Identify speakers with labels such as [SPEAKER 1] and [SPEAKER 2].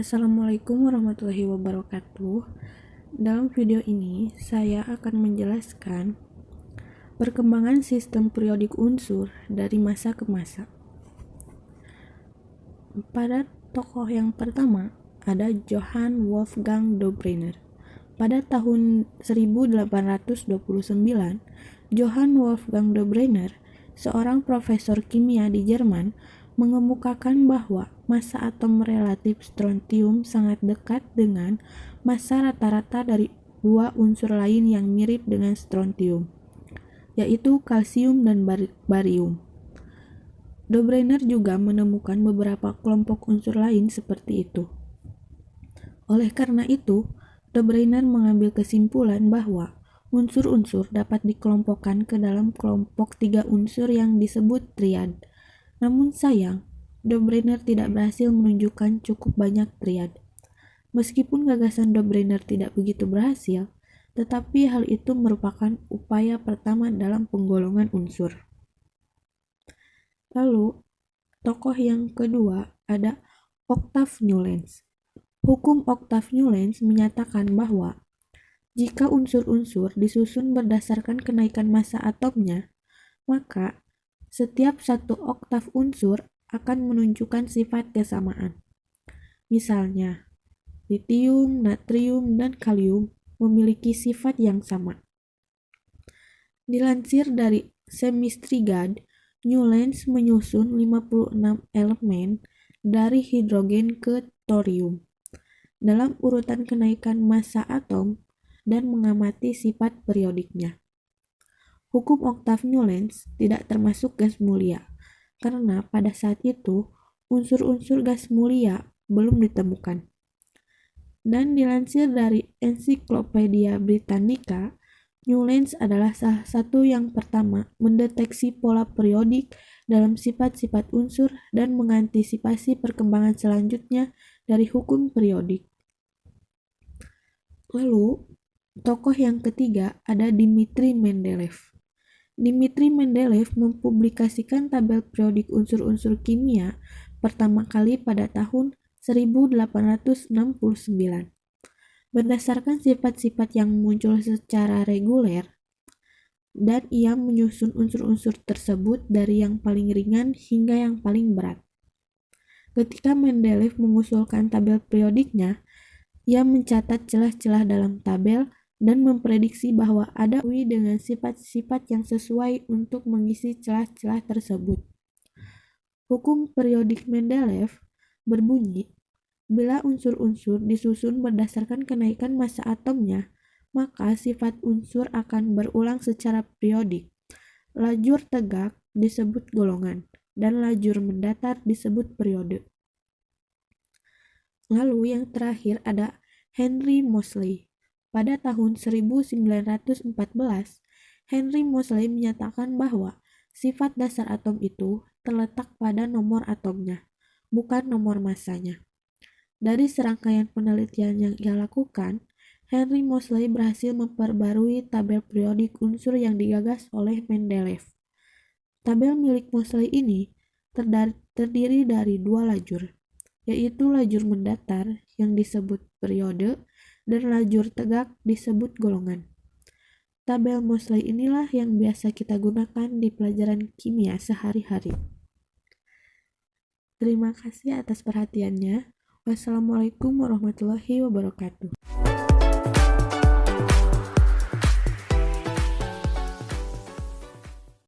[SPEAKER 1] Assalamualaikum warahmatullahi wabarakatuh. Dalam video ini, saya akan menjelaskan perkembangan sistem periodik unsur dari masa ke masa. Pada tokoh yang pertama, ada Johann Wolfgang Dobryner. Pada tahun 1829, Johann Wolfgang Dobryner, seorang profesor kimia di Jerman, mengemukakan bahwa massa atom relatif strontium sangat dekat dengan massa rata-rata dari dua unsur lain yang mirip dengan strontium, yaitu kalsium dan barium. Dobryner juga menemukan beberapa kelompok unsur lain seperti itu. Oleh karena itu, Dobryner mengambil kesimpulan bahwa unsur-unsur dapat dikelompokkan ke dalam kelompok tiga unsur yang disebut triad. Namun sayang, Dobryner tidak berhasil menunjukkan cukup banyak triad. Meskipun gagasan Dobryner tidak begitu berhasil, tetapi hal itu merupakan upaya pertama dalam penggolongan unsur. Lalu, tokoh yang kedua ada Octave Newlands. Hukum Octave Newlands menyatakan bahwa jika unsur-unsur disusun berdasarkan kenaikan massa atomnya, maka setiap satu oktav unsur akan menunjukkan sifat kesamaan. Misalnya, litium, natrium, dan kalium memiliki sifat yang sama. Dilansir dari Chemistry Guide, Newlands menyusun 56 elemen dari hidrogen ke thorium dalam urutan kenaikan massa atom dan mengamati sifat periodiknya. Hukum Octave Newlands tidak termasuk gas mulia, karena pada saat itu unsur-unsur gas mulia belum ditemukan. Dan dilansir dari Encyclopedia Britannica, Newlands adalah salah satu yang pertama mendeteksi pola periodik dalam sifat-sifat unsur dan mengantisipasi perkembangan selanjutnya dari hukum periodik. Lalu, tokoh yang ketiga ada Dmitri Mendeleev. Dmitri Mendeleev mempublikasikan tabel periodik unsur-unsur kimia pertama kali pada tahun 1869. Berdasarkan sifat-sifat yang muncul secara reguler, dan ia menyusun unsur-unsur tersebut dari yang paling ringan hingga yang paling berat. Ketika Mendeleev mengusulkan tabel periodiknya, ia mencatat celah-celah dalam tabel dan memprediksi bahwa ada UI dengan sifat-sifat yang sesuai untuk mengisi celah-celah tersebut. Hukum periodik Mendeleev berbunyi, bila unsur-unsur disusun berdasarkan kenaikan massa atomnya, maka sifat unsur akan berulang secara periodik. Lajur tegak disebut golongan, dan lajur mendatar disebut periode. Lalu yang terakhir ada Henry Moseley. Pada tahun 1914, Henry Moseley menyatakan bahwa sifat dasar atom itu terletak pada nomor atomnya, bukan nomor massanya. Dari serangkaian penelitian yang ia lakukan, Henry Moseley berhasil memperbarui tabel periodik unsur yang digagas oleh Mendeleev. Tabel milik Moseley ini terdiri dari dua lajur, yaitu lajur mendatar yang disebut periode dan lajur tegak disebut golongan. Tabel Moseley inilah yang biasa kita gunakan di pelajaran kimia sehari-hari. Terima kasih atas perhatiannya. Wassalamualaikum warahmatullahi wabarakatuh.